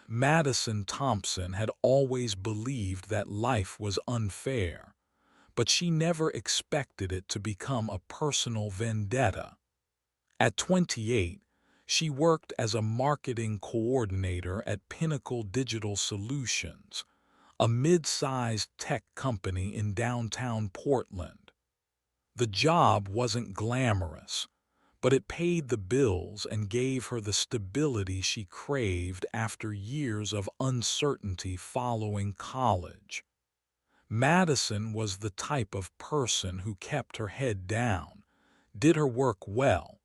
Madison Thompson had always believed that life was unfair, but she never expected it to become a personal vendetta. At 28, she worked as a marketing coordinator at Pinnacle Digital Solutions, a mid-sized tech company in downtown Portland. The job wasn't glamorous, but it paid the bills and gave her the stability she craved after years of uncertainty following college. Madison was the type of person who kept her head down, did her work well,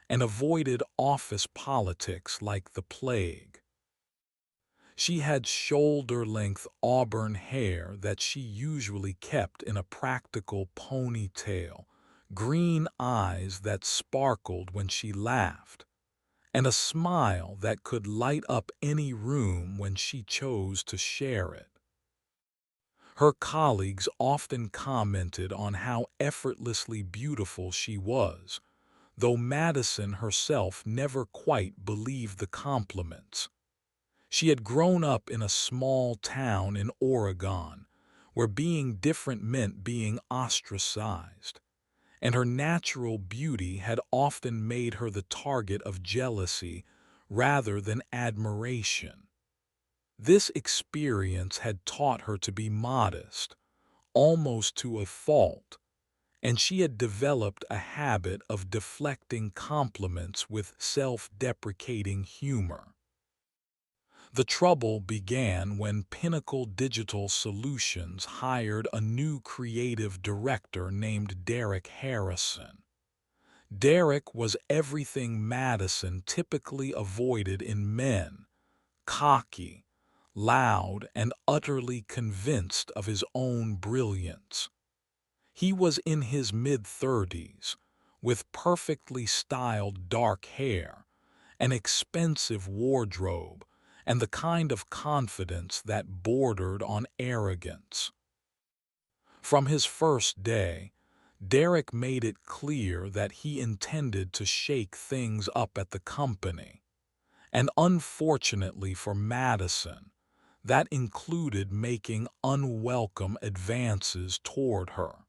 and avoided office politics like the plague. She had shoulder-length auburn hair that she usually kept in a practical ponytail, green eyes that sparkled when she laughed, and a smile that could light up any room when she chose to share it. Her colleagues often commented on how effortlessly beautiful she was, though Madison herself never quite believed the compliments. She had grown up in a small town in Oregon, where being different meant being ostracized, and her natural beauty had often made her the target of jealousy rather than admiration. This experience had taught her to be modest, almost to a fault, and she had developed a habit of deflecting compliments with self-deprecating humor. The trouble began when Pinnacle Digital Solutions hired a new creative director named Derek Harrison. Derek was everything Madison typically avoided in men: cocky, loud, and utterly convinced of his own brilliance. He was in his mid-30s, with perfectly styled dark hair, an expensive wardrobe, and the kind of confidence that bordered on arrogance. From his first day, Derek made it clear that he intended to shake things up at the company, and unfortunately for Madison, that included making unwelcome advances toward her.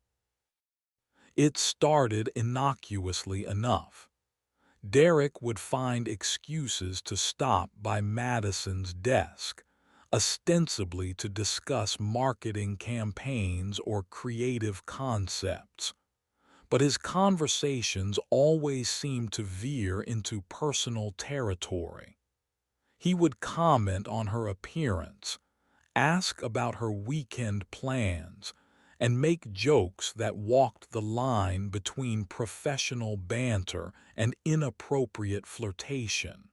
It started innocuously enough. Derek would find excuses to stop by Madison's desk, ostensibly to discuss marketing campaigns or creative concepts. But his conversations always seemed to veer into personal territory. He would comment on her appearance, ask about her weekend plans, and make jokes that walked the line between professional banter and inappropriate flirtation.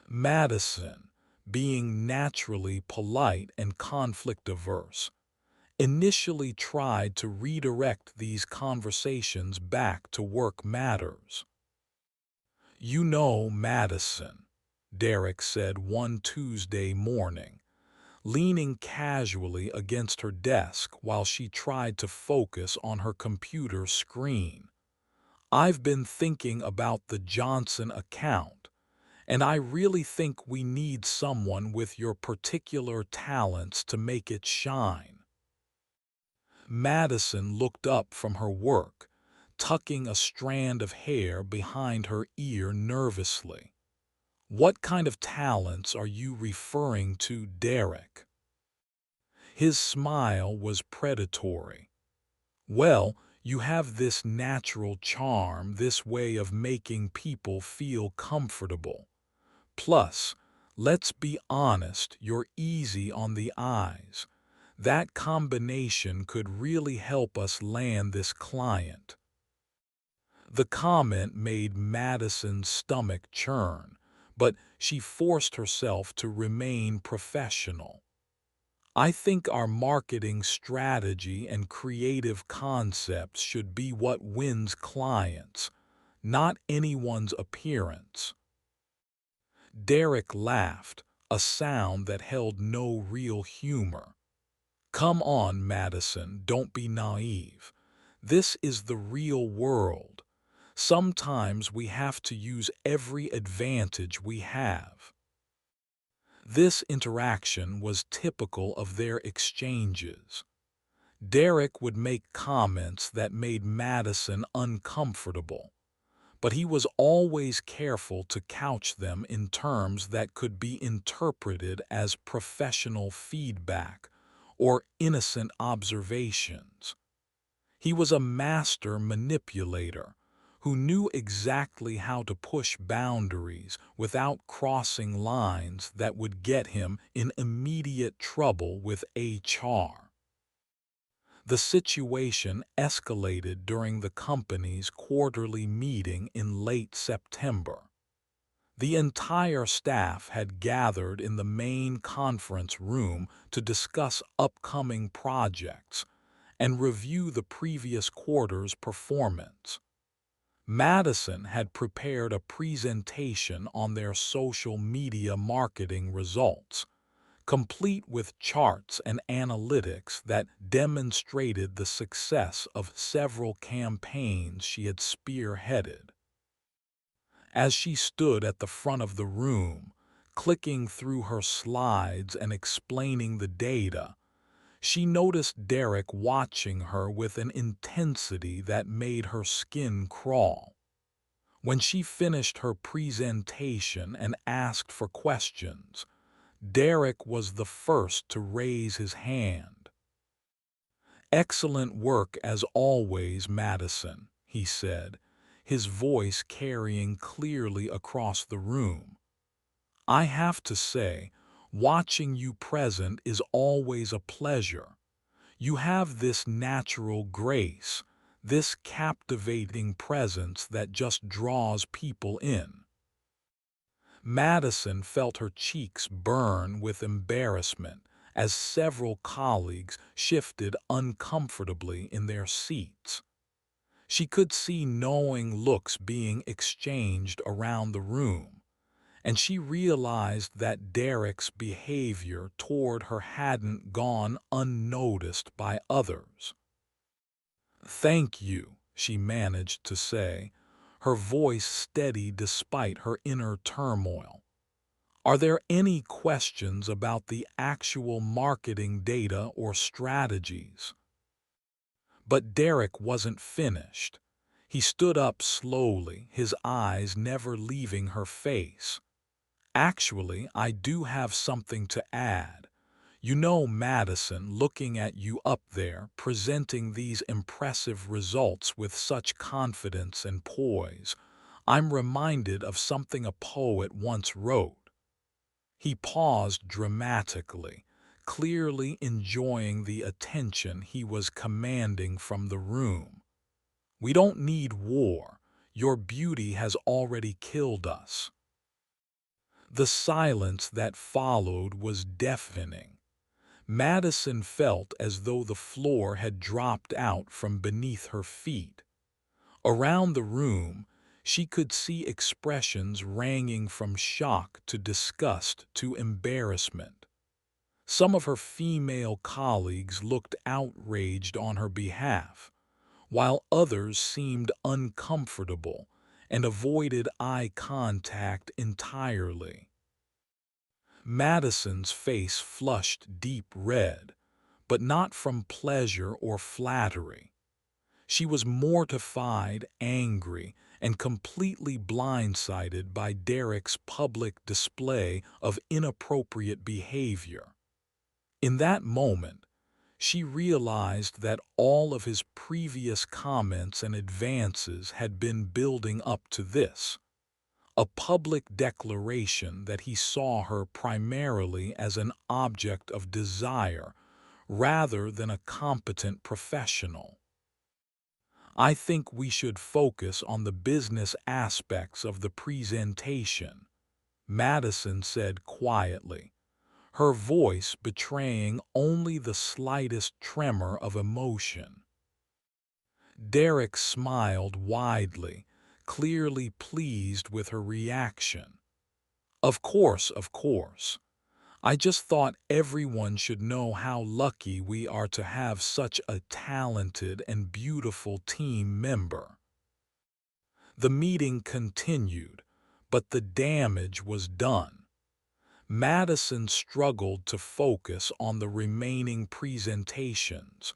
Madison, being naturally polite and conflict-averse, initially tried to redirect these conversations back to work matters. "You know, Madison," Derek said one Tuesday morning, leaning casually against her desk while she tried to focus on her computer screen. "I've been thinking about the Johnson account, and I really think we need someone with your particular talents to make it shine." Madison looked up from her work, tucking a strand of hair behind her ear nervously. "What kind of talents are you referring to, Derek?" His smile was predatory. "Well, you have this natural charm, this way of making people feel comfortable. Plus, let's be honest, you're easy on the eyes. That combination could really help us land this client." The comment made Madison's stomach churn, but she forced herself to remain professional. "I think our marketing strategy and creative concepts should be what wins clients, not anyone's appearance." Derek laughed, a sound that held no real humor. "Come on, Madison, don't be naive. This is the real world. Sometimes we have to use every advantage we have." This interaction was typical of their exchanges. Derek would make comments that made Madison uncomfortable, but he was always careful to couch them in terms that could be interpreted as professional feedback or innocent observations. He was a master manipulator who knew exactly how to push boundaries without crossing lines that would get him in immediate trouble with HR. The situation escalated during the company's quarterly meeting in late September. The entire staff had gathered in the main conference room to discuss upcoming projects and review the previous quarter's performance. Madison had prepared a presentation on their social media marketing results, complete with charts and analytics that demonstrated the success of several campaigns she had spearheaded. As she stood at the front of the room, clicking through her slides and explaining the data, she noticed Derek watching her with an intensity that made her skin crawl. When she finished her presentation and asked for questions, Derek was the first to raise his hand. "Excellent work as always, Madison," he said, his voice carrying clearly across the room. "I have to say, watching you present is always a pleasure. You have this natural grace, this captivating presence that just draws people in." Madison felt her cheeks burn with embarrassment as several colleagues shifted uncomfortably in their seats. She could see knowing looks being exchanged around the room, and she realized that Derek's behavior toward her hadn't gone unnoticed by others. "Thank you," she managed to say, her voice steady despite her inner turmoil. "Are there any questions about the actual marketing data or strategies?" But Derek wasn't finished. He stood up slowly, his eyes never leaving her face. "Actually, I do have something to add. You know, Madison, looking at you up there, presenting these impressive results with such confidence and poise, I'm reminded of something a poet once wrote." He paused dramatically, clearly enjoying the attention he was commanding from the room. "We don't need war. Your beauty has already killed us." The silence that followed was deafening. Madison felt as though the floor had dropped out from beneath her feet. Around the room, she could see expressions ranging from shock to disgust to embarrassment. Some of her female colleagues looked outraged on her behalf, while others seemed uncomfortable and avoided eye contact entirely. Madison's face flushed deep red, but not from pleasure or flattery. She was mortified, angry, and completely blindsided by Derek's public display of inappropriate behavior. In that moment, she realized that all of his previous comments and advances had been building up to this, a public declaration that he saw her primarily as an object of desire rather than a competent professional. "I think we should focus on the business aspects of the presentation," Madison said quietly, her voice betraying only the slightest tremor of emotion. Derek smiled widely, clearly pleased with her reaction. Of course. I just thought everyone should know how lucky we are to have such a talented and beautiful team member." The meeting continued, but the damage was done. Madison struggled to focus on the remaining presentations,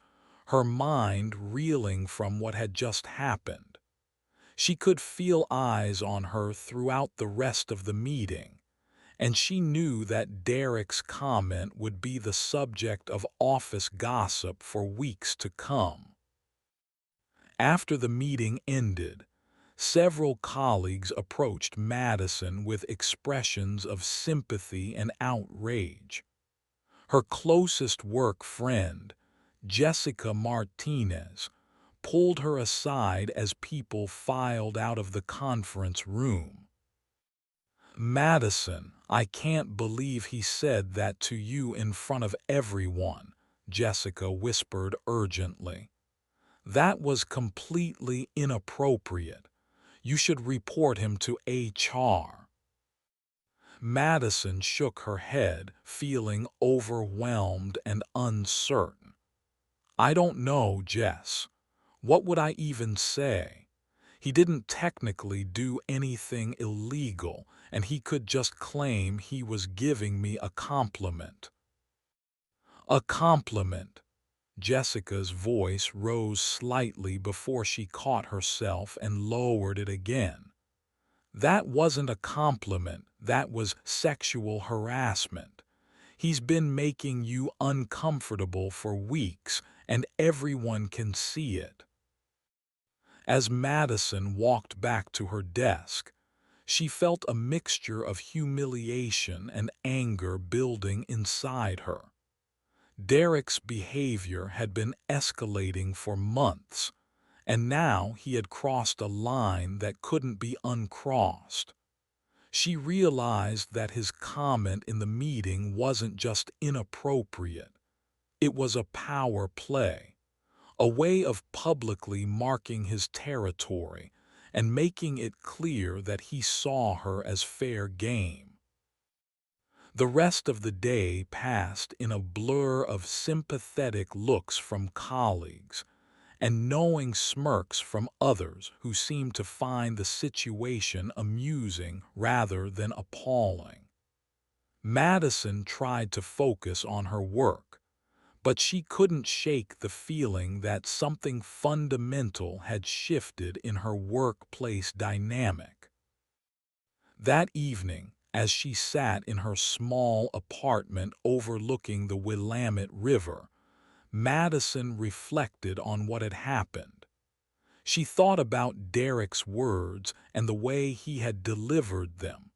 her mind reeling from what had just happened. She could feel eyes on her throughout the rest of the meeting, and she knew that Derek's comment would be the subject of office gossip for weeks to come. After the meeting ended, several colleagues approached Madison with expressions of sympathy and outrage. Her closest work friend, Jessica Martinez, pulled her aside as people filed out of the conference room. "Madison, I can't believe he said that to you in front of everyone," Jessica whispered urgently. "That was completely inappropriate. You should report him to HR." Madison shook her head, feeling overwhelmed and uncertain. "I don't know, Jess. What would I even say? He didn't technically do anything illegal, and he could just claim he was giving me a compliment." "A compliment." Jessica's voice rose slightly before she caught herself and lowered it again. "That wasn't a compliment, that was sexual harassment. He's been making you uncomfortable for weeks, and everyone can see it." As Madison walked back to her desk, she felt a mixture of humiliation and anger building inside her. Derek's behavior had been escalating for months, and now he had crossed a line that couldn't be uncrossed. She realized that his comment in the meeting wasn't just inappropriate, it was a power play, a way of publicly marking his territory and making it clear that he saw her as fair game. The rest of the day passed in a blur of sympathetic looks from colleagues and knowing smirks from others who seemed to find the situation amusing rather than appalling. Madison tried to focus on her work, but she couldn't shake the feeling that something fundamental had shifted in her workplace dynamic. That evening, as she sat in her small apartment overlooking the Willamette River, Madison reflected on what had happened. She thought about Derek's words and the way he had delivered them,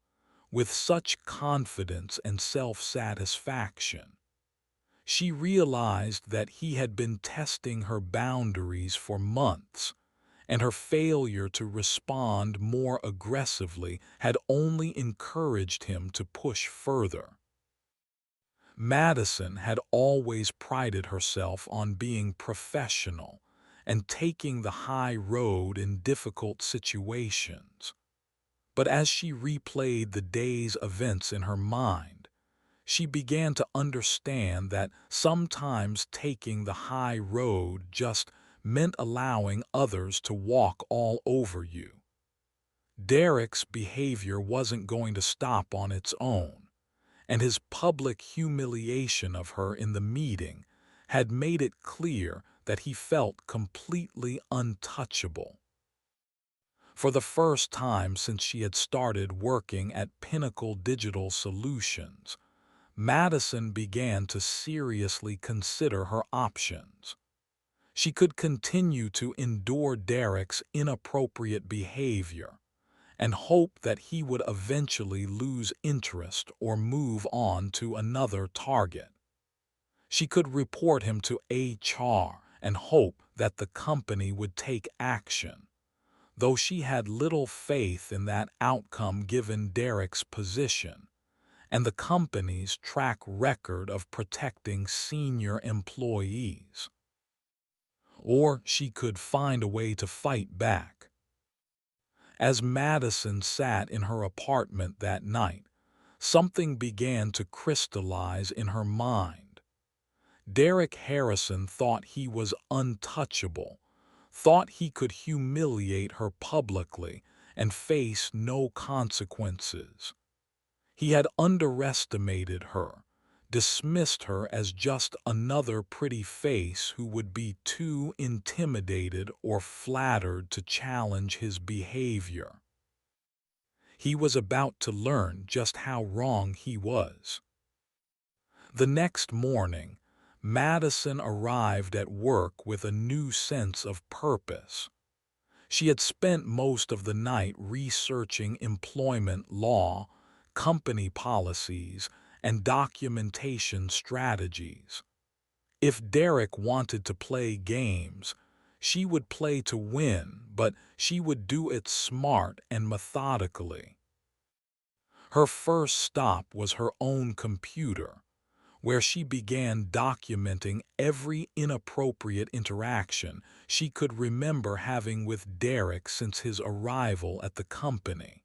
with such confidence and self-satisfaction. She realized that he had been testing her boundaries for months, and her failure to respond more aggressively had only encouraged him to push further. Madison had always prided herself on being professional and taking the high road in difficult situations. But as she replayed the day's events in her mind, she began to understand that sometimes taking the high road just meant allowing others to walk all over you. Derek's behavior wasn't going to stop on its own, and his public humiliation of her in the meeting had made it clear that he felt completely untouchable. For the first time since she had started working at Pinnacle Digital Solutions, Madison began to seriously consider her options. She could continue to endure Derek's inappropriate behavior and hope that he would eventually lose interest or move on to another target. She could report him to HR and hope that the company would take action, though she had little faith in that outcome given Derek's position and the company's track record of protecting senior employees. Or she could find a way to fight back. As Madison sat in her apartment that night, something began to crystallize in her mind. Derek Harrison thought he was untouchable, thought he could humiliate her publicly and face no consequences. He had underestimated her, dismissed her as just another pretty face who would be too intimidated or flattered to challenge his behavior. He was about to learn just how wrong he was. The next morning, Madison arrived at work with a new sense of purpose. She had spent most of the night researching employment law, company policies, and documentation strategies. If Derek wanted to play games, she would play to win, but she would do it smart and methodically. Her first stop was her own computer, where she began documenting every inappropriate interaction she could remember having with Derek since his arrival at the company.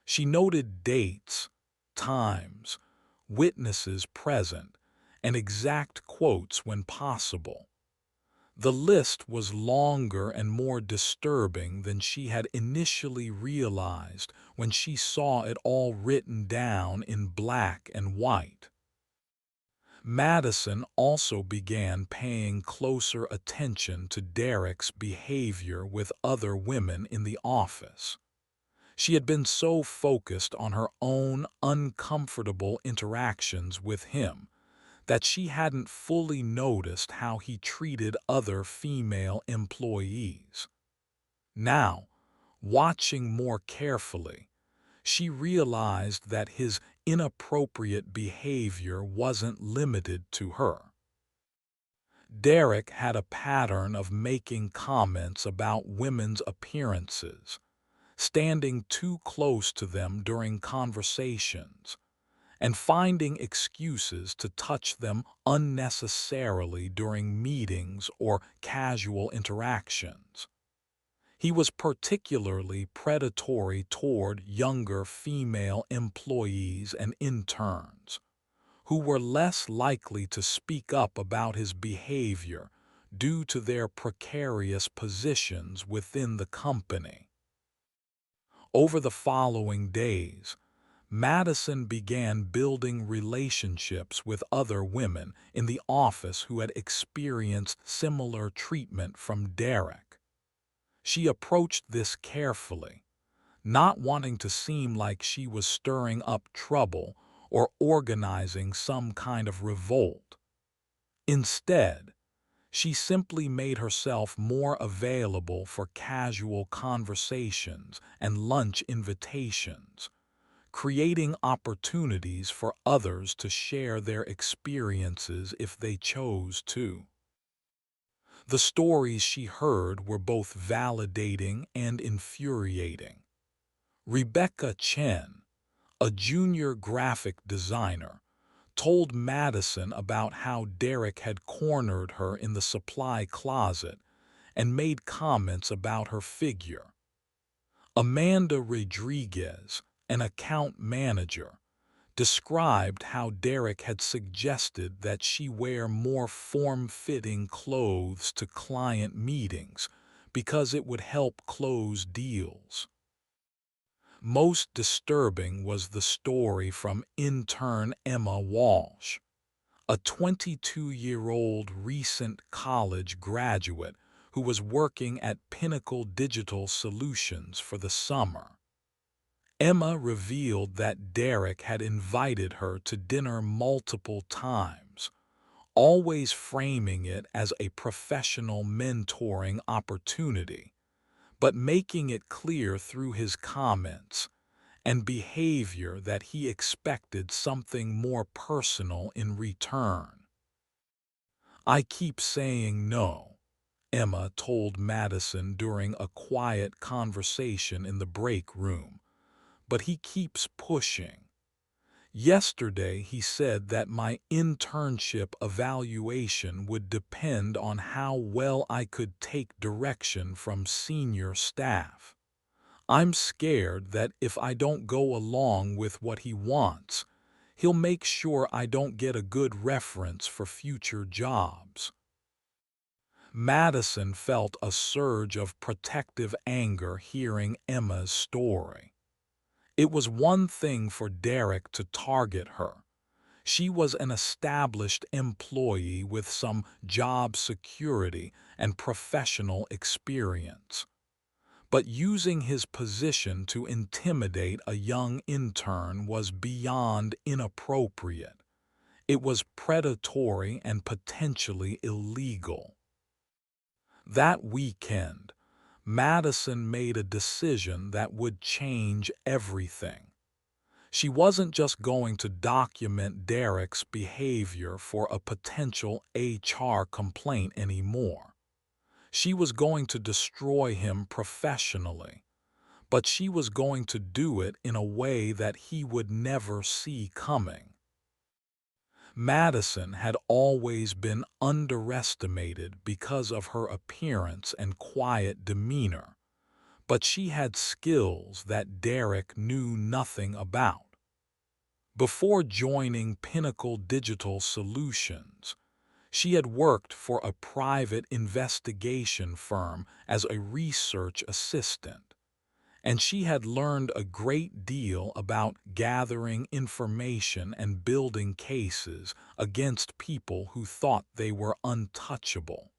She noted dates, times, witnesses present, and exact quotes when possible. The list was longer and more disturbing than she had initially realized when she saw it all written down in black and white. Madison also began paying closer attention to Derek's behavior with other women in the office. She had been so focused on her own uncomfortable interactions with him that she hadn't fully noticed how he treated other female employees. Now, watching more carefully, she realized that his inappropriate behavior wasn't limited to her. Derek had a pattern of making comments about women's appearances, standing too close to them during conversations, and finding excuses to touch them unnecessarily during meetings or casual interactions. He was particularly predatory toward younger female employees and interns, who were less likely to speak up about his behavior due to their precarious positions within the company. Over the following days, Madison began building relationships with other women in the office who had experienced similar treatment from Derek. She approached this carefully, not wanting to seem like she was stirring up trouble or organizing some kind of revolt. Instead, she simply made herself more available for casual conversations and lunch invitations, creating opportunities for others to share their experiences if they chose to. The stories she heard were both validating and infuriating. Rebecca Chen, a junior graphic designer, told Madison about how Derek had cornered her in the supply closet and made comments about her figure. Amanda Rodriguez, an account manager, described how Derek had suggested that she wear more form-fitting clothes to client meetings because it would help close deals. Most disturbing was the story from intern Emma Walsh, a 22-year-old recent college graduate who was working at Pinnacle Digital Solutions for the summer. Emma revealed that Derek had invited her to dinner multiple times, always framing it as a professional mentoring opportunity, but making it clear through his comments and behavior that he expected something more personal in return. "I keep saying no," Emma told Madison during a quiet conversation in the break room, "but he keeps pushing. Yesterday he said that my internship evaluation would depend on how well I could take direction from senior staff. I'm scared that if I don't go along with what he wants, he'll make sure I don't get a good reference for future jobs." Madison felt a surge of protective anger hearing Emma's story. It was one thing for Derek to target her. She was an established employee with some job security and professional experience. But using his position to intimidate a young intern was beyond inappropriate. It was predatory and potentially illegal. That weekend, Madison made a decision that would change everything. She wasn't just going to document Derek's behavior for a potential HR complaint anymore. She was going to destroy him professionally, but she was going to do it in a way that he would never see coming. Madison had always been underestimated because of her appearance and quiet demeanor, but she had skills that Derek knew nothing about. Before joining Pinnacle Digital Solutions, she had worked for a private investigation firm as a research assistant, and she had learned a great deal about gathering information and building cases against people who thought they were untouchable.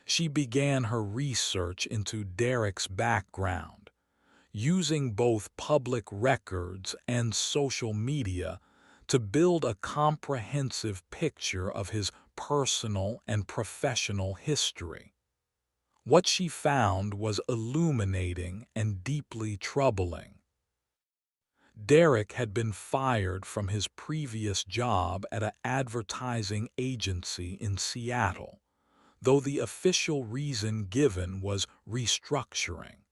She began her research into Derek's background, using both public records and social media to build a comprehensive picture of his personal and professional history. What she found was illuminating and deeply troubling. Derek had been fired from his previous job at an advertising agency in Seattle, though the official reason given was restructuring.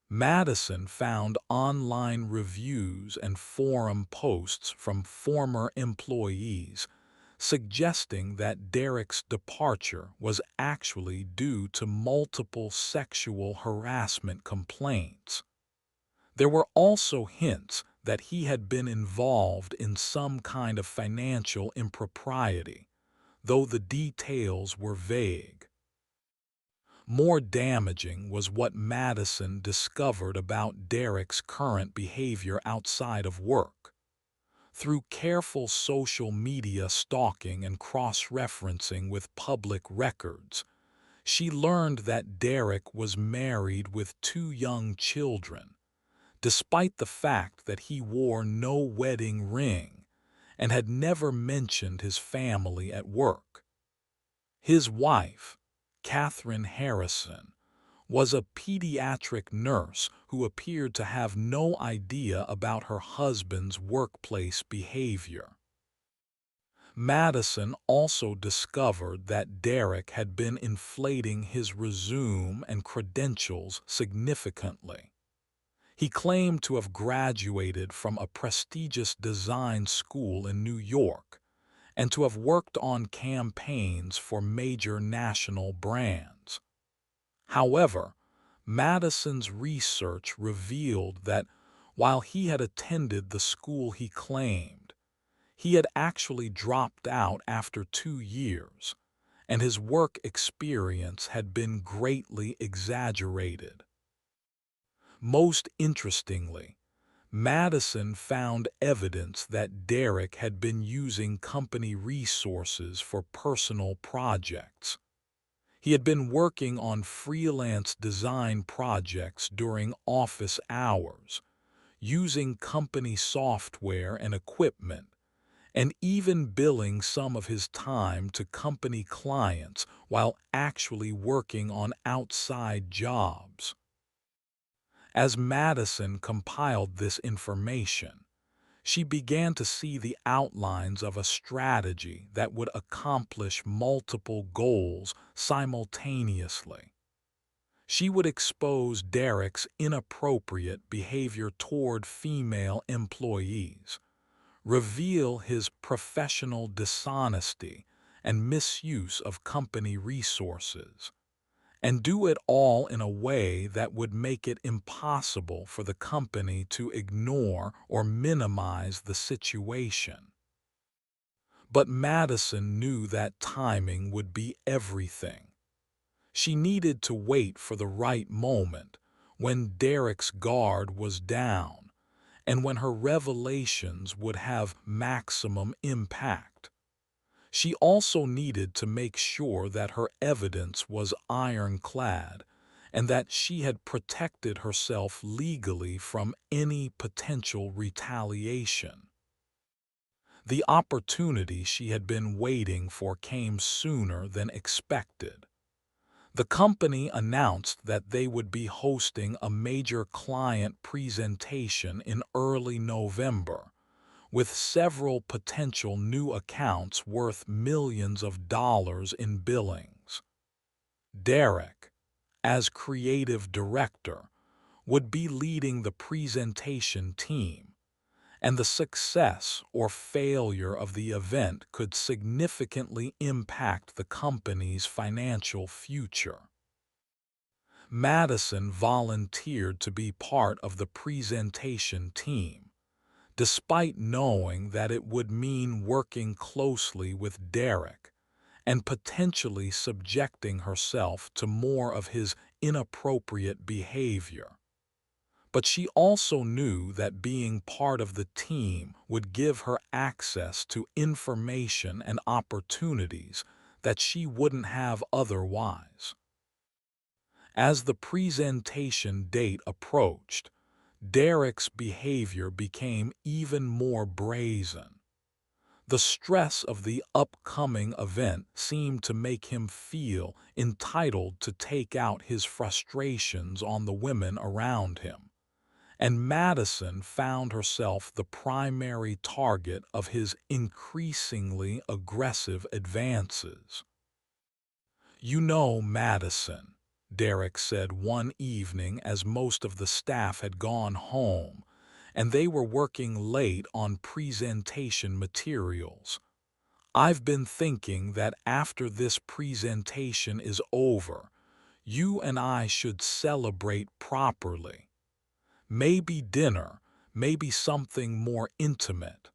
Madison found online reviews and forum posts from former employees suggesting that Derek's departure was actually due to multiple sexual harassment complaints. There were also hints that he had been involved in some kind of financial impropriety, though the details were vague. More damaging was what Madison discovered about Derek's current behavior outside of work. Through careful social media stalking and cross-referencing with public records, she learned that Derek was married with 2 young children, despite the fact that he wore no wedding ring and had never mentioned his family at work. His wife, Catherine Harrison, was a pediatric nurse who appeared to have no idea about her husband's workplace behavior. Madison also discovered that Derek had been inflating his resume and credentials significantly. He claimed to have graduated from a prestigious design school in New York and to have worked on campaigns for major national brands. However, Madison's research revealed that while he had attended the school he claimed, he had actually dropped out after 2 years, and his work experience had been greatly exaggerated. Most interestingly, Madison found evidence that Derek had been using company resources for personal projects. He had been working on freelance design projects during office hours, using company software and equipment, and even billing some of his time to company clients while actually working on outside jobs. As Madison compiled this information, she began to see the outlines of a strategy that would accomplish multiple goals simultaneously. She would expose Derek's inappropriate behavior toward female employees, reveal his professional dishonesty and misuse of company resources, and do it all in a way that would make it impossible for the company to ignore or minimize the situation. But Madison knew that timing would be everything. She needed to wait for the right moment, when Derek's guard was down, and when her revelations would have maximum impact. She also needed to make sure that her evidence was ironclad and that she had protected herself legally from any potential retaliation. The opportunity she had been waiting for came sooner than expected. The company announced that they would be hosting a major client presentation in early November, with several potential new accounts worth millions of dollars in billings. Derek, as creative director, would be leading the presentation team, and the success or failure of the event could significantly impact the company's financial future. Madison volunteered to be part of the presentation team, despite knowing that it would mean working closely with Derek and potentially subjecting herself to more of his inappropriate behavior. But she also knew that being part of the team would give her access to information and opportunities that she wouldn't have otherwise. As the presentation date approached, Derek's behavior became even more brazen. The stress of the upcoming event seemed to make him feel entitled to take out his frustrations on the women around him, and Madison found herself the primary target of his increasingly aggressive advances. "You know, Madison," Derek said one evening as most of the staff had gone home, and they were working late on presentation materials. "I've been thinking that after this presentation is over, you and I should celebrate properly. Maybe dinner, maybe something more intimate."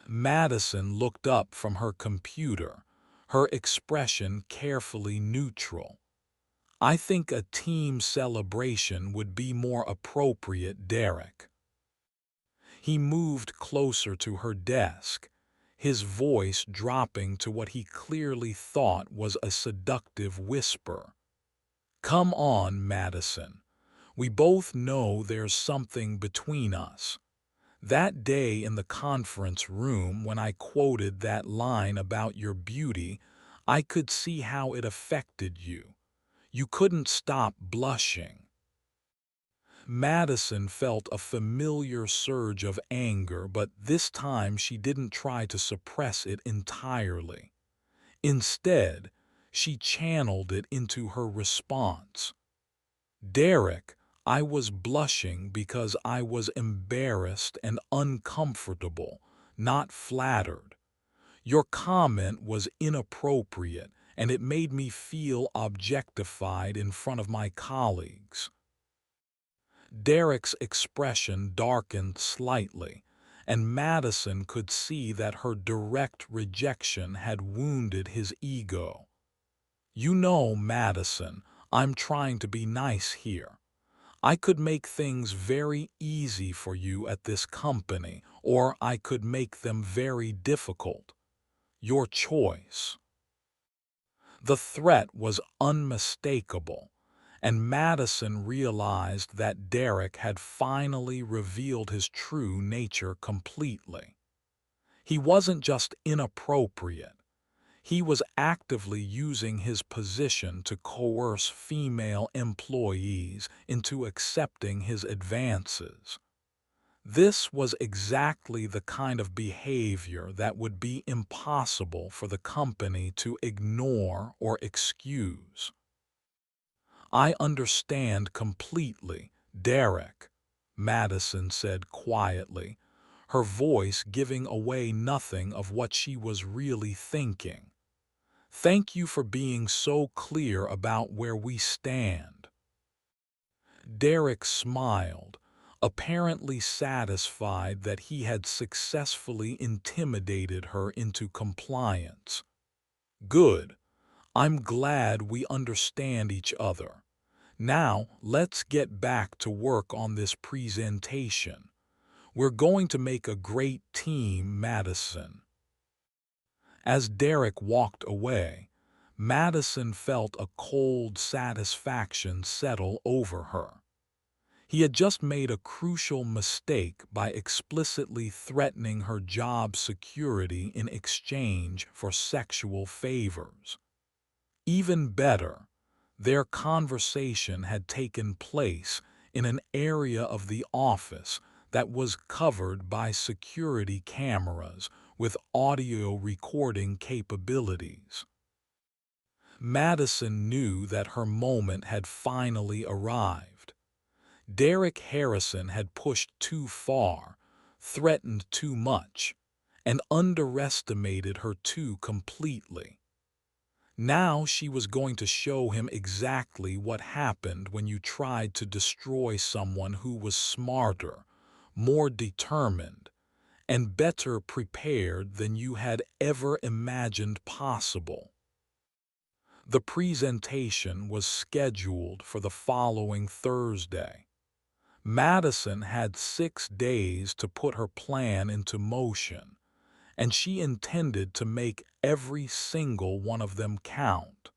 Madison looked up from her computer, her expression carefully neutral. "I think a team celebration would be more appropriate, Derek." He moved closer to her desk, his voice dropping to what he clearly thought was a seductive whisper. "Come on, Madison. We both know there's something between us. That day in the conference room when I quoted that line about your beauty, I could see how it affected you. You couldn't stop blushing." Madison felt a familiar surge of anger, but this time she didn't try to suppress it entirely. Instead, she channeled it into her response. "Derek, I was blushing because I was embarrassed and uncomfortable, not flattered. Your comment was inappropriate, and it made me feel objectified in front of my colleagues." Derek's expression darkened slightly, and Madison could see that her direct rejection had wounded his ego. "You know, Madison, I'm trying to be nice here. I could make things very easy for you at this company, or I could make them very difficult. Your choice." The threat was unmistakable, and Madison realized that Derek had finally revealed his true nature completely. He wasn't just inappropriate. He was actively using his position to coerce female employees into accepting his advances. This was exactly the kind of behavior that would be impossible for the company to ignore or excuse. "I understand completely, Derek," Madison said quietly, her voice giving away nothing of what she was really thinking. "Thank you for being so clear about where we stand." Derek smiled, apparently satisfied that he had successfully intimidated her into compliance. "Good. I'm glad we understand each other. Now, let's get back to work on this presentation. We're going to make a great team, Madison." As Derek walked away, Madison felt a cold satisfaction settle over her. He had just made a crucial mistake by explicitly threatening her job security in exchange for sexual favors. Even better, their conversation had taken place in an area of the office that was covered by security cameras with audio recording capabilities. Madison knew that her moment had finally arrived. Derek Harrison had pushed too far, threatened too much, and underestimated her too completely. Now she was going to show him exactly what happened when you tried to destroy someone who was smarter, more determined, and better prepared than you had ever imagined possible. The presentation was scheduled for the following Thursday. Madison had 6 days to put her plan into motion, and she intended to make every single one of them count.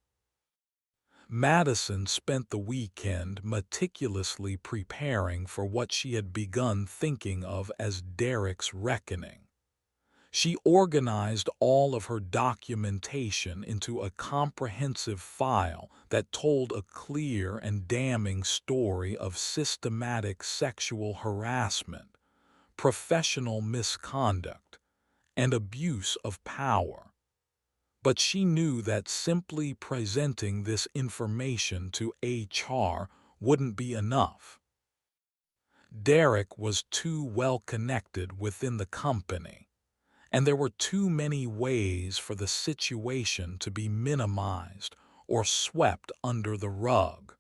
Madison spent the weekend meticulously preparing for what she had begun thinking of as Derek's reckoning. She organized all of her documentation into a comprehensive file that told a clear and damning story of systematic sexual harassment, professional misconduct, and abuse of power. But she knew that simply presenting this information to HR wouldn't be enough. Derek was too well connected within the company, and there were too many ways for the situation to be minimized or swept under the rug.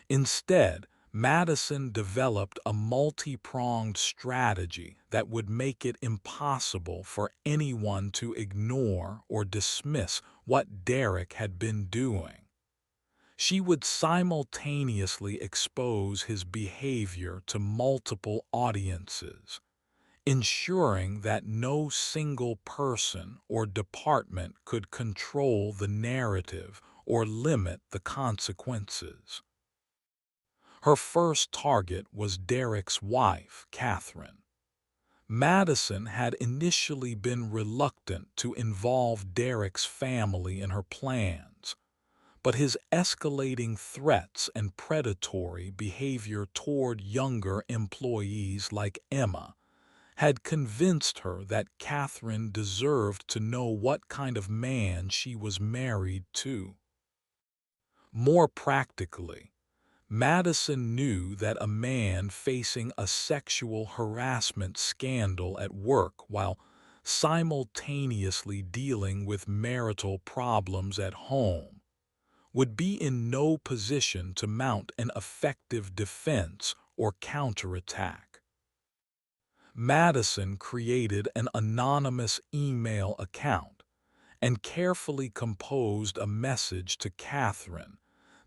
Instead, Madison developed a multi-pronged strategy that would make it impossible for anyone to ignore or dismiss what Derek had been doing. She would simultaneously expose his behavior to multiple audiences, ensuring that no single person or department could control the narrative or limit the consequences. Her first target was Derek's wife, Catherine. Madison had initially been reluctant to involve Derek's family in her plans, but his escalating threats and predatory behavior toward younger employees like Emma had convinced her that Catherine deserved to know what kind of man she was married to. More practically, Madison knew that a man facing a sexual harassment scandal at work while simultaneously dealing with marital problems at home would be in no position to mount an effective defense or counterattack. Madison created an anonymous email account and carefully composed a message to Catherine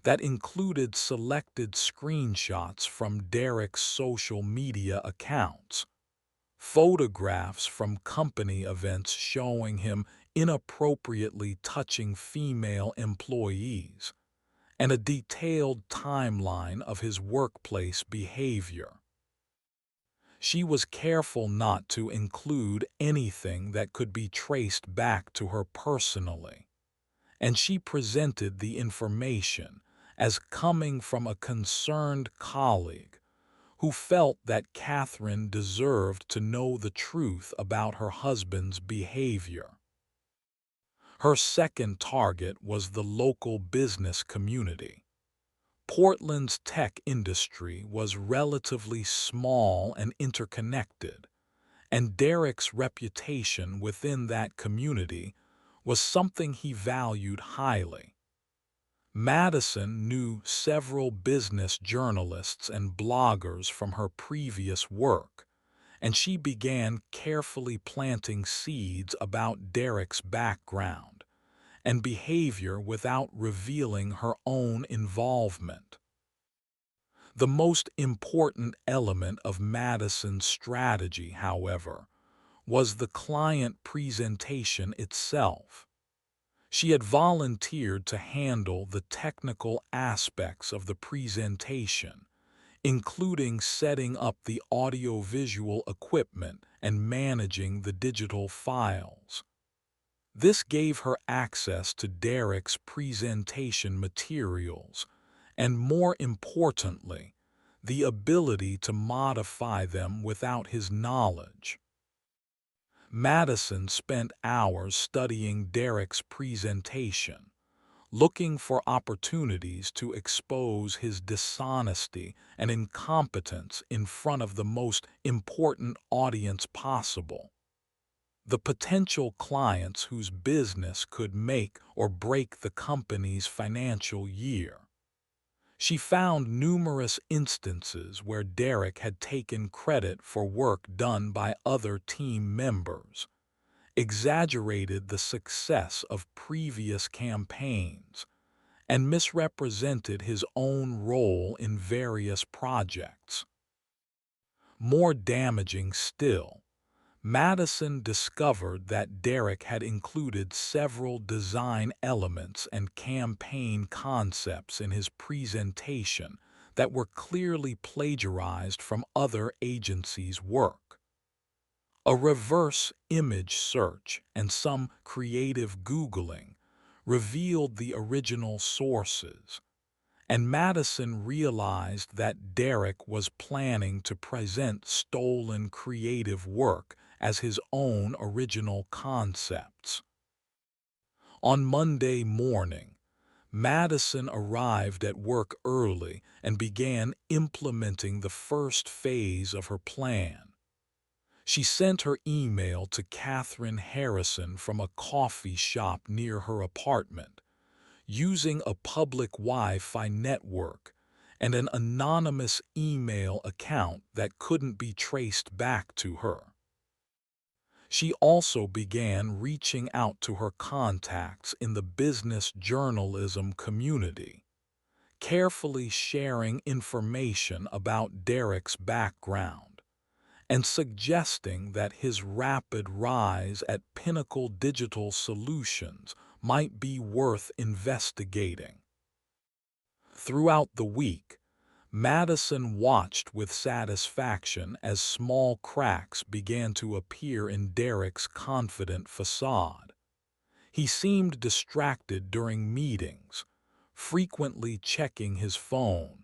that included selected screenshots from Derek's social media accounts, photographs from company events showing him inappropriately touching female employees, and a detailed timeline of his workplace behavior. She was careful not to include anything that could be traced back to her personally, and she presented the information as coming from a concerned colleague who felt that Catherine deserved to know the truth about her husband's behavior. Her second target was the local business community. Portland's tech industry was relatively small and interconnected, and Derek's reputation within that community was something he valued highly. Madison knew several business journalists and bloggers from her previous work, and she began carefully planting seeds about Derek's background and behavior without revealing her own involvement. The most important element of Madison's strategy, however, was the client presentation itself. She had volunteered to handle the technical aspects of the presentation, including setting up the audiovisual equipment and managing the digital files. This gave her access to Derek's presentation materials and, more importantly, the ability to modify them without his knowledge. Madison spent hours studying Derek's presentation, looking for opportunities to expose his dishonesty and incompetence in front of the most important audience possible, the potential clients whose business could make or break the company's financial year. She found numerous instances where Derek had taken credit for work done by other team members, exaggerated the success of previous campaigns, and misrepresented his own role in various projects. More damaging still, Madison discovered that Derek had included several design elements and campaign concepts in his presentation that were clearly plagiarized from other agencies' work. A reverse image search and some creative Googling revealed the original sources, and Madison realized that Derek was planning to present stolen creative work as his own original concepts. On Monday morning, Madison arrived at work early and began implementing the first phase of her plan. She sent her email to Catherine Harrison from a coffee shop near her apartment, using a public Wi-Fi network and an anonymous email account that couldn't be traced back to her. She also began reaching out to her contacts in the business journalism community, carefully sharing information about Derek's background and suggesting that his rapid rise at Pinnacle Digital Solutions might be worth investigating. Throughout the week, Madison watched with satisfaction as small cracks began to appear in Derek's confident facade. He seemed distracted during meetings, frequently checking his phone,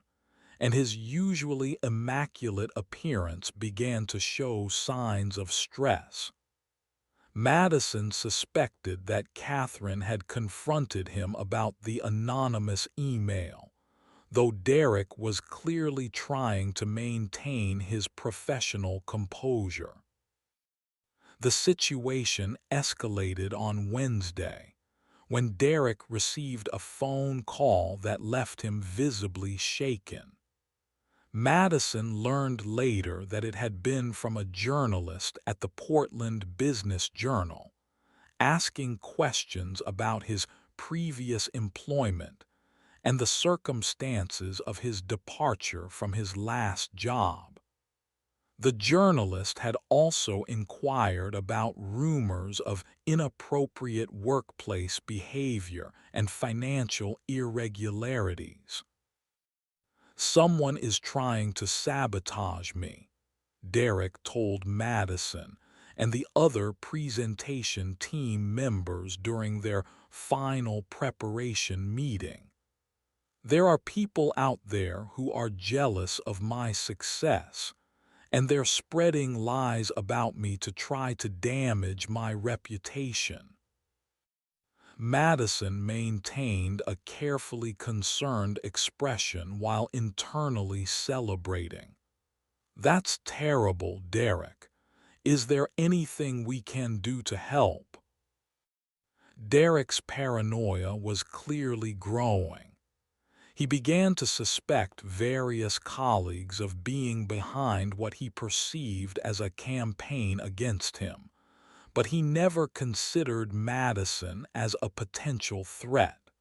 and his usually immaculate appearance began to show signs of stress. Madison suspected that Catherine had confronted him about the anonymous email, though Derek was clearly trying to maintain his professional composure. The situation escalated on Wednesday, when Derek received a phone call that left him visibly shaken. Madison learned later that it had been from a journalist at the Portland Business Journal, asking questions about his previous employment and the circumstances of his departure from his last job. The journalist had also inquired about rumors of inappropriate workplace behavior and financial irregularities. "Someone is trying to sabotage me," Derek told Madison and the other presentation team members during their final preparation meeting. "There are people out there who are jealous of my success, and they're spreading lies about me to try to damage my reputation." Madison maintained a carefully concerned expression while internally celebrating. "That's terrible, Derek. Is there anything we can do to help?" Derek's paranoia was clearly growing. He began to suspect various colleagues of being behind what he perceived as a campaign against him, but he never considered Madison as a potential threat.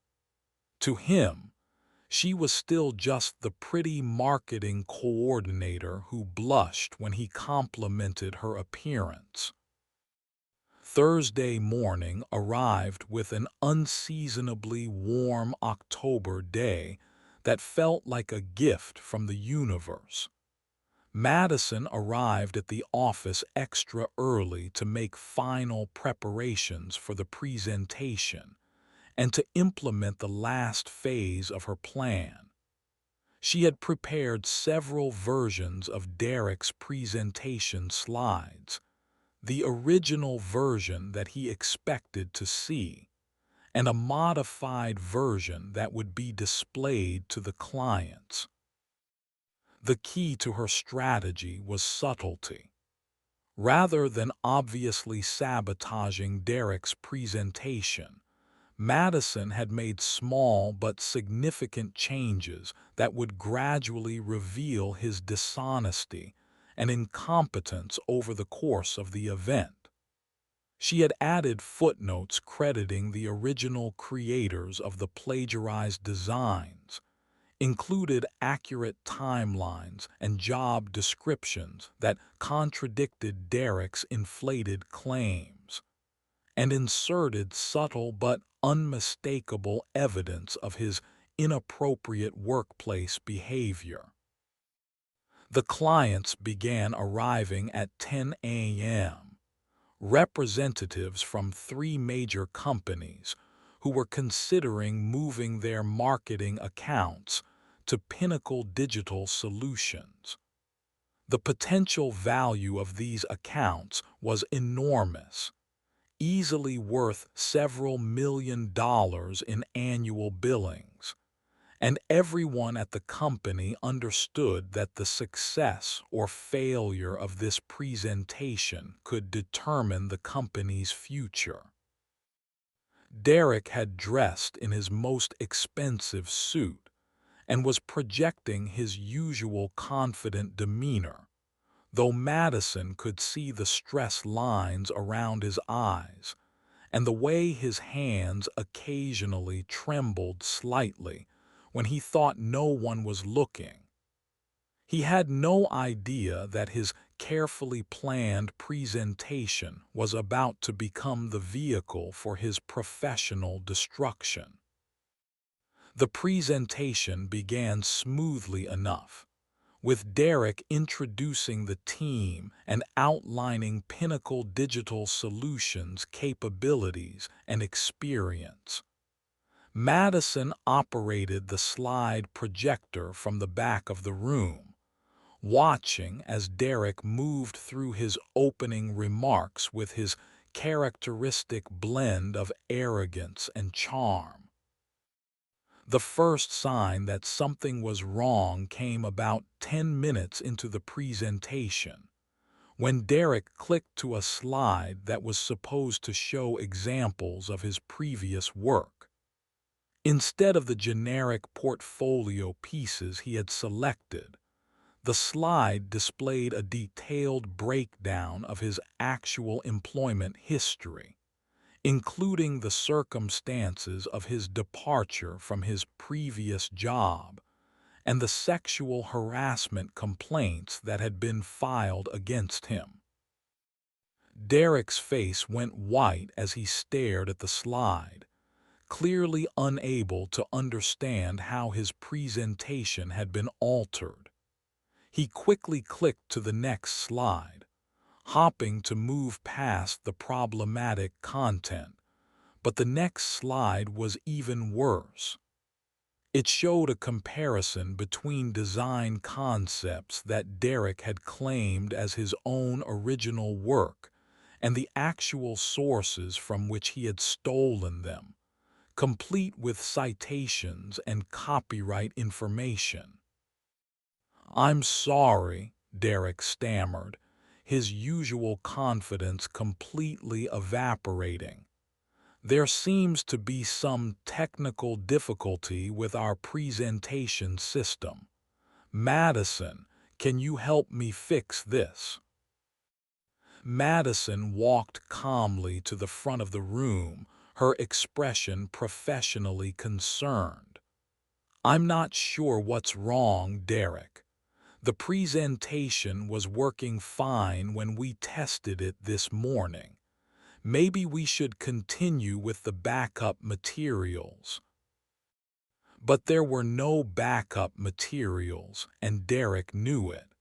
To him, she was still just the pretty marketing coordinator who blushed when he complimented her appearance. Thursday morning arrived with an unseasonably warm October day that felt like a gift from the universe. Madison arrived at the office extra early to make final preparations for the presentation and to implement the last phase of her plan. She had prepared several versions of Derek's presentation slides, the original version that he expected to see, and a modified version that would be displayed to the clients. The key to her strategy was subtlety. Rather than obviously sabotaging Derek's presentation, Madison had made small but significant changes that would gradually reveal his dishonesty and incompetence over the course of the event. She had added footnotes crediting the original creators of the plagiarized designs, included accurate timelines and job descriptions that contradicted Derek's inflated claims, and inserted subtle but unmistakable evidence of his inappropriate workplace behavior. The clients began arriving at 10 a.m. Representatives from 3 major companies who were considering moving their marketing accounts to Pinnacle Digital Solutions. The potential value of these accounts was enormous, easily worth several $1 million in annual billings, and everyone at the company understood that the success or failure of this presentation could determine the company's future. Derek had dressed in his most expensive suit and was projecting his usual confident demeanor, though Madison could see the stress lines around his eyes and the way his hands occasionally trembled slightly when he thought no one was looking. He had no idea that his carefully planned presentation was about to become the vehicle for his professional destruction. The presentation began smoothly enough, with Derek introducing the team and outlining Pinnacle Digital Solutions' capabilities and experience. Madison operated the slide projector from the back of the room, watching as Derek moved through his opening remarks with his characteristic blend of arrogance and charm. The first sign that something was wrong came about 10 minutes into the presentation, when Derek clicked to a slide that was supposed to show examples of his previous work. Instead of the generic portfolio pieces he had selected, the slide displayed a detailed breakdown of his actual employment history, including the circumstances of his departure from his previous job and the sexual harassment complaints that had been filed against him. Derek's face went white as he stared at the slide, clearly unable to understand how his presentation had been altered. He quickly clicked to the next slide, hopping to move past the problematic content, but the next slide was even worse. It showed a comparison between design concepts that Derek had claimed as his own original work and the actual sources from which he had stolen them, complete with citations and copyright information. "I'm sorry," Derek stammered, his usual confidence completely evaporating. "There seems to be some technical difficulty with our presentation system. Madison, can you help me fix this?" Madison walked calmly to the front of the room, her expression professionally concerned. "I'm not sure what's wrong, Derek. The presentation was working fine when we tested it this morning. Maybe we should continue with the backup materials." But there were no backup materials, and Derek knew it.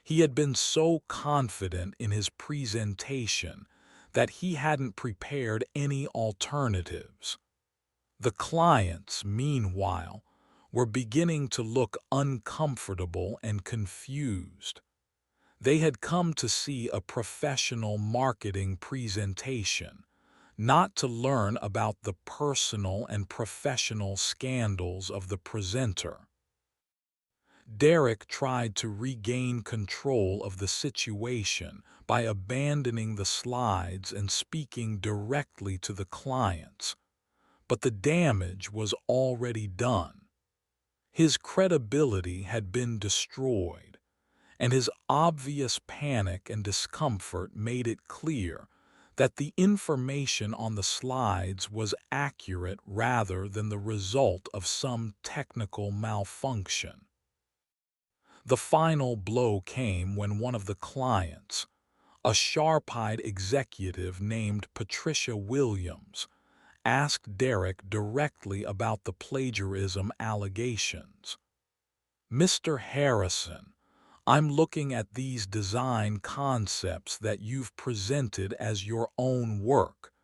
He had been so confident in his presentation that he hadn't prepared any alternatives. The clients, meanwhile, were beginning to look uncomfortable and confused. They had come to see a professional marketing presentation, not to learn about the personal and professional scandals of the presenter. Derek tried to regain control of the situation by abandoning the slides and speaking directly to the clients, but the damage was already done. His credibility had been destroyed, and his obvious panic and discomfort made it clear that the information on the slides was accurate rather than the result of some technical malfunction. The final blow came when one of the clients, a sharp-eyed executive named Patricia Williams, asked Derek directly about the plagiarism allegations. "Mr. Harrison, I'm looking at these design concepts that you've presented as your own work,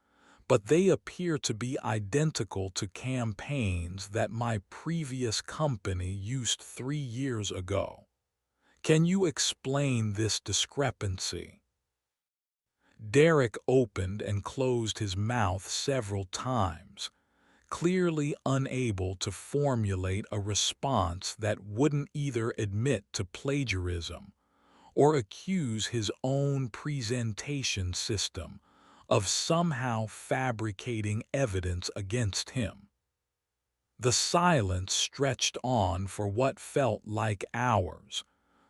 but they appear to be identical to campaigns that my previous company used 3 years ago. Can you explain this discrepancy?" Derek opened and closed his mouth several times, clearly unable to formulate a response that wouldn't either admit to plagiarism or accuse his own presentation system of somehow fabricating evidence against him. The silence stretched on for what felt like hours,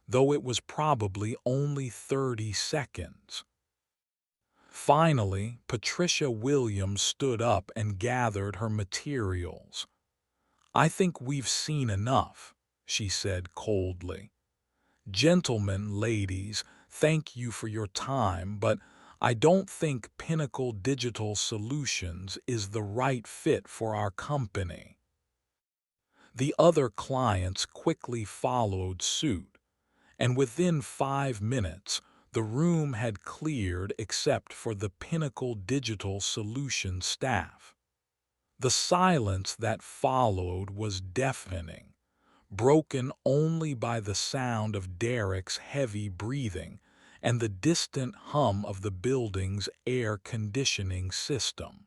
though it was probably only 30 seconds. Finally, Patricia Williams stood up and gathered her materials. "I think we've seen enough," she said coldly. "Gentlemen, ladies, thank you for your time, but I don't think Pinnacle Digital Solutions is the right fit for our company." The other clients quickly followed suit, and within 5 minutes, the room had cleared except for the Pinnacle Digital Solutions staff. The silence that followed was deafening, broken only by the sound of Derek's heavy breathing and the distant hum of the building's air conditioning system.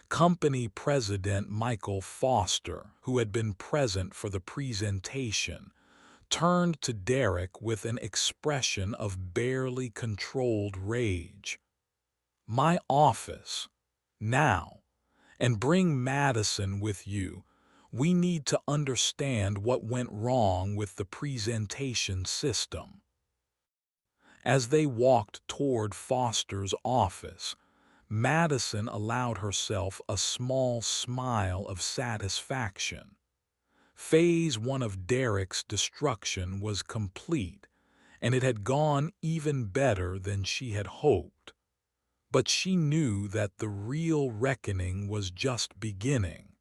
Company President Michael Foster, who had been present for the presentation, turned to Derek with an expression of barely controlled rage. "My office, now, and bring Madison with you. We need to understand what went wrong with the presentation system." As they walked toward Foster's office, Madison allowed herself a small smile of satisfaction. Phase 1 of Derek's destruction was complete, and it had gone even better than she had hoped. But she knew that the real reckoning was just beginning.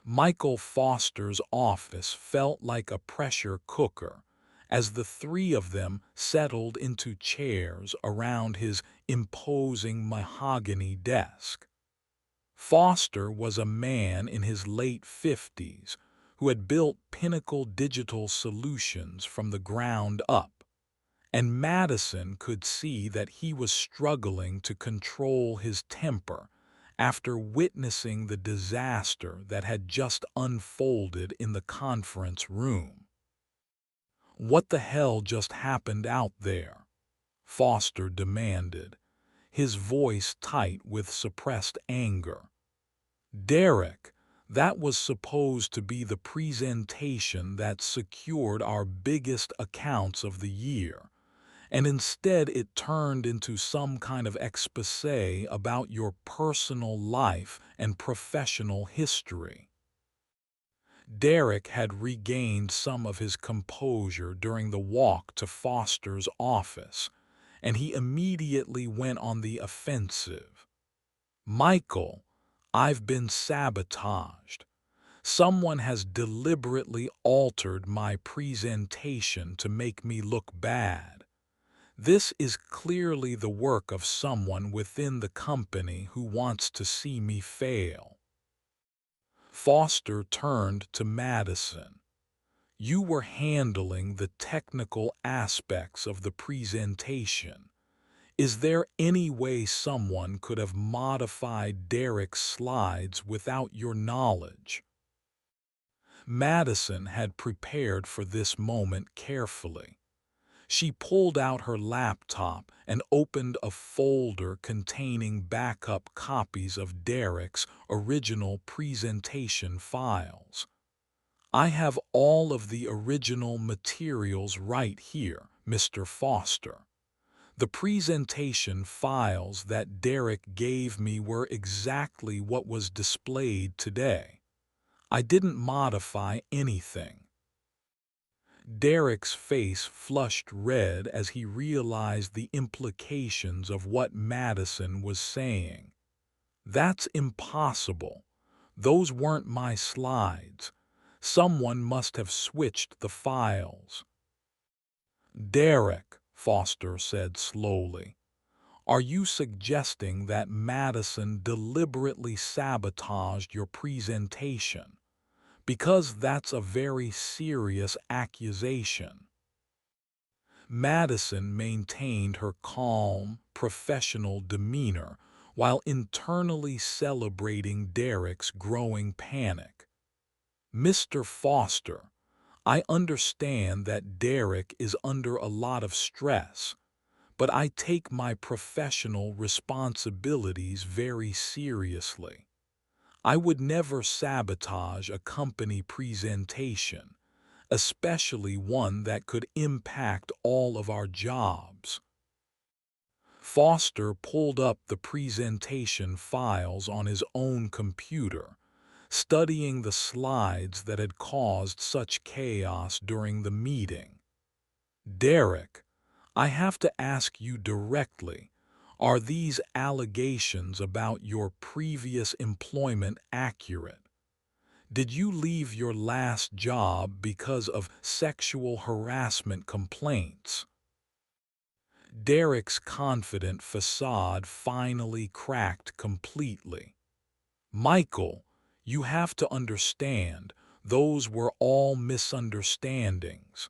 Michael Foster's office felt like a pressure cooker as the three of them settled into chairs around his imposing mahogany desk. Foster was a man in his late 50s who had built Pinnacle Digital Solutions from the ground up, and Madison could see that he was struggling to control his temper after witnessing the disaster that had just unfolded in the conference room. "What the hell just happened out there?" Foster demanded, his voice tight with suppressed anger. "Derek, that was supposed to be the presentation that secured our biggest accounts of the year, and instead it turned into some kind of exposé about your personal life and professional history. Derek had regained some of his composure during the walk to Foster's office, and he immediately went on the offensive. "Michael, I've been sabotaged. Someone has deliberately altered my presentation to make me look bad. This is clearly the work of someone within the company who wants to see me fail." Foster turned to Madison. "You were handling the technical aspects of the presentation. Is there any way someone could have modified Derek's slides without your knowledge?" Madison had prepared for this moment carefully. She pulled out her laptop and opened a folder containing backup copies of Derek's original presentation files. "I have all of the original materials right here, Mr. Foster. The presentation files that Derek gave me were exactly what was displayed today. I didn't modify anything." Derek's face flushed red as he realized the implications of what Madison was saying. "That's impossible. Those weren't my slides. Someone must have switched the files." "Derek," Foster said slowly, "are you suggesting that Madison deliberately sabotaged your presentation? Because that's a very serious accusation." Madison maintained her calm, professional demeanor while internally celebrating Derek's growing panic. "Mr. Foster, I understand that Derek is under a lot of stress, but I take my professional responsibilities very seriously. I would never sabotage a company presentation, especially one that could impact all of our jobs." Foster pulled up the presentation files on his own computer, studying the slides that had caused such chaos during the meeting. "Derek, I have to ask you directly, are these allegations about your previous employment accurate? Did you leave your last job because of sexual harassment complaints?" Derek's confident facade finally cracked completely. "Michael, you have to understand, those were all misunderstandings.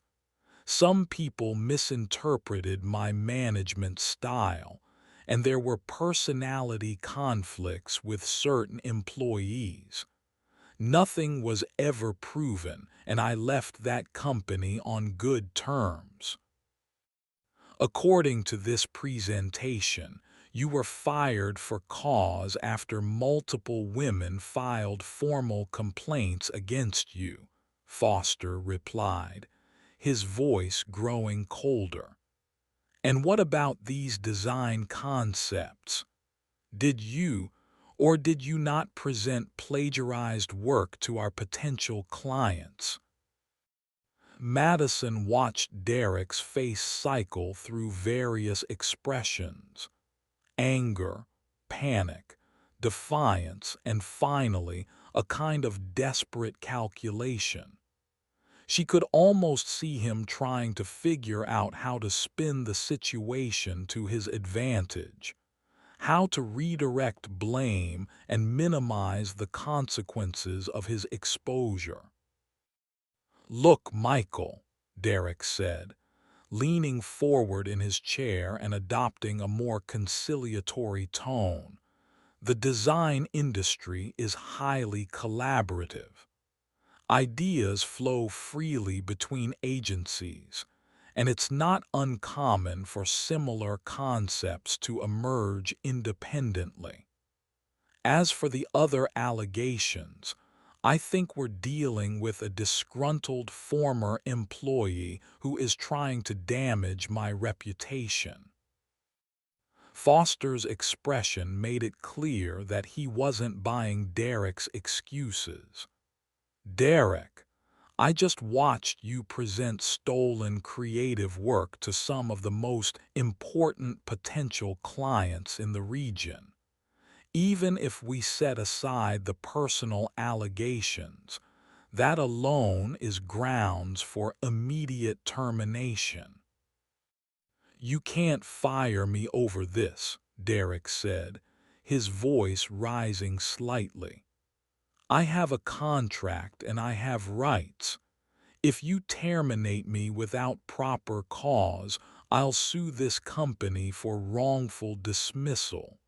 Some people misinterpreted my management style, and there were personality conflicts with certain employees. Nothing was ever proven, and I left that company on good terms. According to this presentation, you were fired for cause after multiple women filed formal complaints against you," Foster replied, his voice growing colder. "And what about these design concepts? Did you or did you not present plagiarized work to our potential clients?" Madison watched Derek's face cycle through various expressions: anger, panic, defiance, and finally, a kind of desperate calculation. She could almost see him trying to figure out how to spin the situation to his advantage, how to redirect blame and minimize the consequences of his exposure. "Look, Michael," Derek said, leaning forward in his chair and adopting a more conciliatory tone, "the design industry is highly collaborative. Ideas flow freely between agencies, and it's not uncommon for similar concepts to emerge independently. As for the other allegations, I think we're dealing with a disgruntled former employee who is trying to damage my reputation." Foster's expression made it clear that he wasn't buying Derek's excuses. "Derek, I just watched you present stolen creative work to some of the most important potential clients in the region. Even if we set aside the personal allegations, that alone is grounds for immediate termination." "You can't fire me over this," Derek said, his voice rising slightly. "I have a contract and I have rights. If you terminate me without proper cause, I'll sue this company for wrongful dismissal."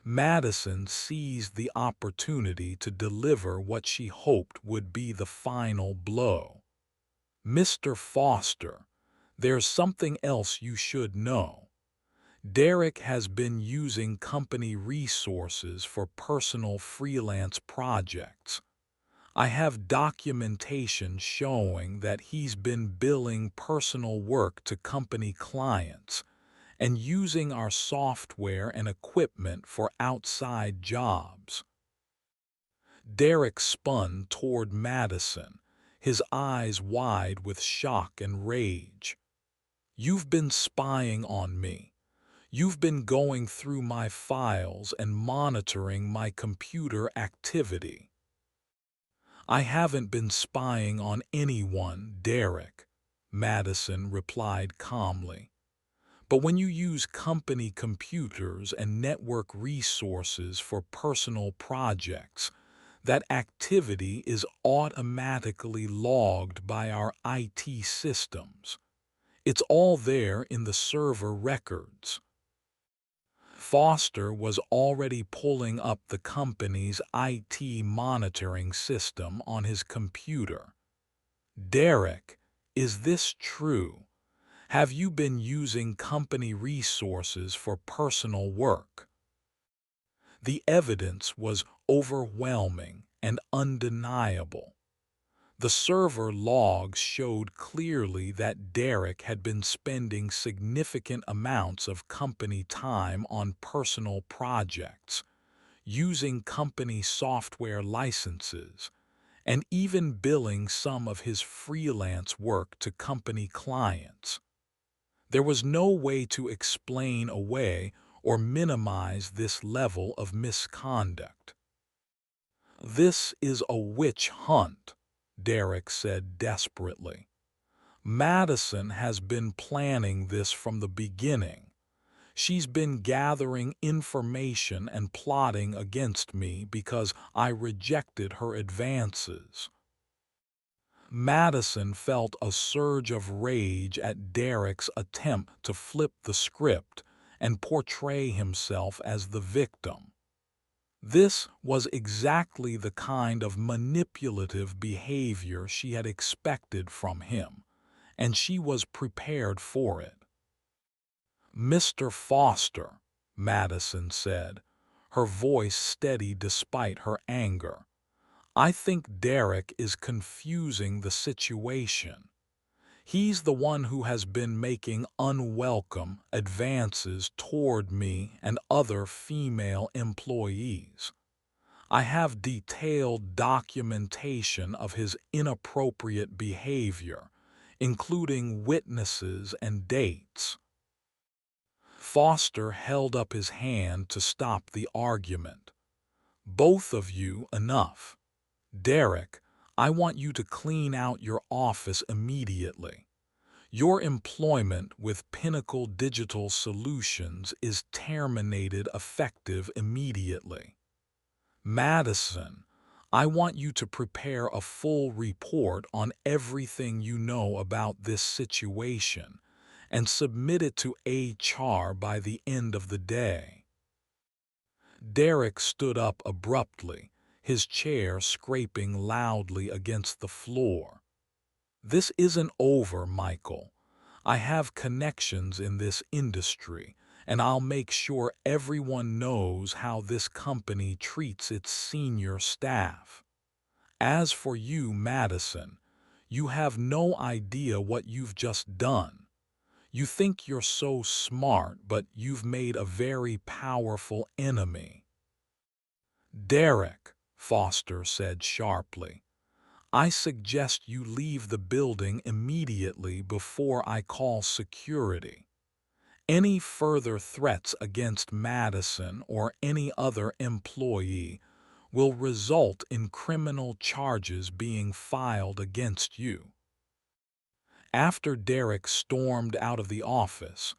Madison seized the opportunity to deliver what she hoped would be the final blow. "Mr. Foster, there's something else you should know. Derek has been using company resources for personal freelance projects. I have documentation showing that he's been billing personal work to company clients and using our software and equipment for outside jobs." Derek spun toward Madison, his eyes wide with shock and rage. "You've been spying on me. You've been going through my files and monitoring my computer activity." "I haven't been spying on anyone, Derek," Madison replied calmly. "But when you use company computers and network resources for personal projects, that activity is automatically logged by our IT systems. It's all there in the server records." Foster was already pulling up the company's IT monitoring system on his computer. "Derek, is this true? Have you been using company resources for personal work?" The evidence was overwhelming and undeniable. The server logs showed clearly that Derek had been spending significant amounts of company time on personal projects, using company software licenses, and even billing some of his freelance work to company clients. There was no way to explain away or minimize this level of misconduct. "This is a witch hunt," Derek said desperately. "Madison has been planning this from the beginning. She's been gathering information and plotting against me because I rejected her advances." Madison felt a surge of rage at Derek's attempt to flip the script and portray himself as the victim. This was exactly the kind of manipulative behavior she had expected from him, and she was prepared for it. "Mr. Foster," Madison said, her voice steady despite her anger, "I think Derek is confusing the situation. He's the one who has been making unwelcome advances toward me and other female employees. I have detailed documentation of his inappropriate behavior, including witnesses and dates." Foster held up his hand to stop the argument. "Both of you, enough. Derek, I want you to clean out your office immediately. Your employment with Pinnacle Digital Solutions is terminated effective immediately. Madison, I want you to prepare a full report on everything you know about this situation and submit it to HR by the end of the day." Derek stood up abruptly, his chair scraping loudly against the floor. "This isn't over, Michael. I have connections in this industry, and I'll make sure everyone knows how this company treats its senior staff." As for you, Madison, you have no idea what you've just done. You think you're so smart, but you've made a very powerful enemy." "Derek," Foster said sharply, "I suggest you leave the building immediately before I call security. Any further threats against Madison or any other employee will result in criminal charges being filed against you." After Derek stormed out of the office,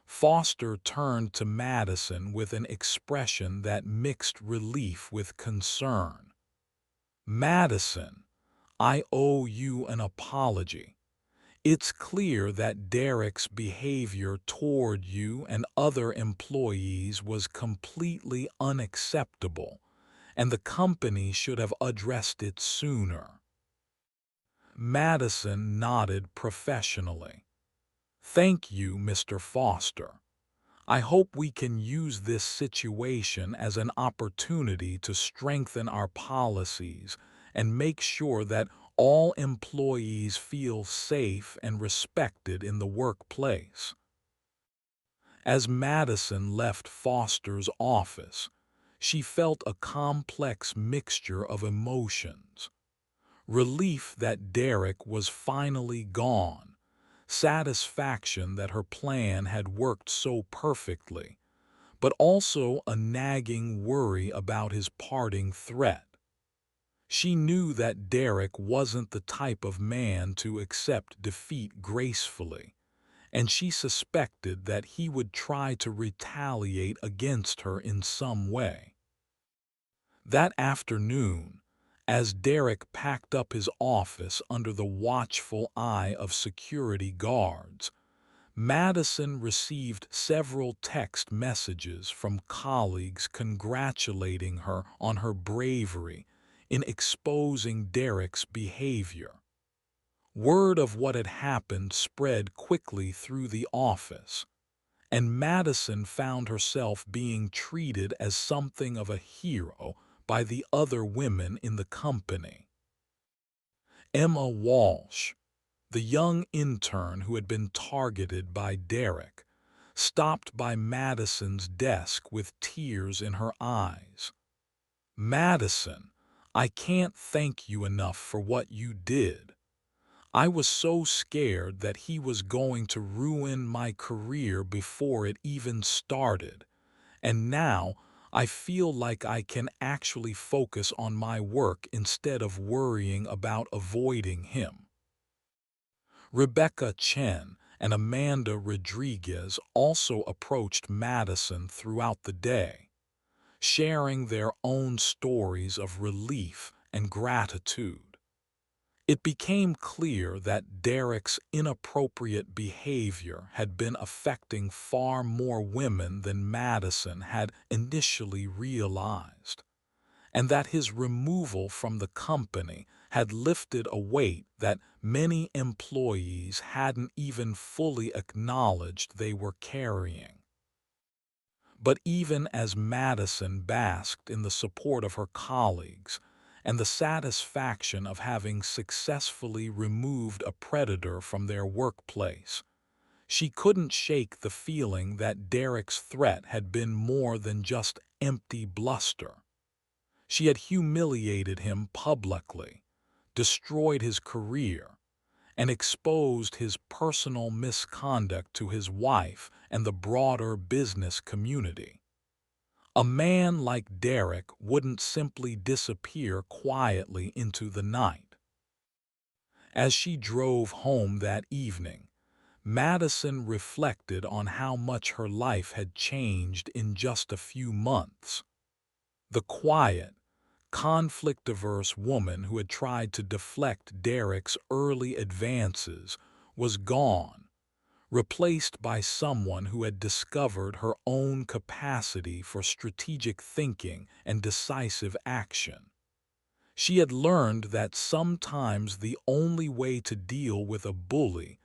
Foster turned to Madison with an expression that mixed relief with concern. "Madison, I owe you an apology. It's clear that Derek's behavior toward you and other employees was completely unacceptable, and the company should have addressed it sooner." Madison nodded professionally. "Thank you, Mr. Foster. I hope we can use this situation as an opportunity to strengthen our policies and make sure that all employees feel safe and respected in the workplace." As Madison left Foster's office, she felt a complex mixture of emotions. Relief that Derek was finally gone, satisfaction that her plan had worked so perfectly, but also a nagging worry about his parting threat. She knew that Derek wasn't the type of man to accept defeat gracefully, and she suspected that he would try to retaliate against her in some way. That afternoon, as Derek packed up his office under the watchful eye of security guards, Madison received several text messages from colleagues congratulating her on her bravery in exposing Derek's behavior. Word of what had happened spread quickly through the office, and Madison found herself being treated as something of a hero by the other women in the company. Emma Walsh, the young intern who had been targeted by Derek, stopped by Madison's desk with tears in her eyes. "Madison, I can't thank you enough for what you did. I was so scared that he was going to ruin my career before it even started, and now I feel like I can actually focus on my work instead of worrying about avoiding him." Rebecca Chen and Amanda Rodriguez also approached Madison throughout the day, sharing their own stories of relief and gratitude. It became clear that Derek's inappropriate behavior had been affecting far more women than Madison had initially realized, and that his removal from the company had lifted a weight that many employees hadn't even fully acknowledged they were carrying. But even as Madison basked in the support of her colleagues and the satisfaction of having successfully removed a predator from their workplace, she couldn't shake the feeling that Derek's threat had been more than just empty bluster. She had humiliated him publicly, destroyed his career, and exposed his personal misconduct to his wife and the broader business community. A man like Derek wouldn't simply disappear quietly into the night. As she drove home that evening, Madison reflected on how much her life had changed in just a few months. The quiet, conflict-averse woman who had tried to deflect Derek's early advances was gone, replaced by someone who had discovered her own capacity for strategic thinking and decisive action. She had learned that sometimes the only way to deal with a bully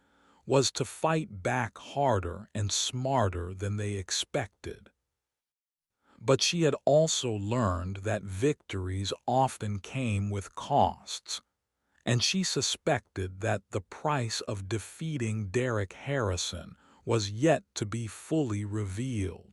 was to fight back harder and smarter than they expected. But she had also learned that victories often came with costs, and she suspected that the price of defeating Derek Harrison was yet to be fully revealed.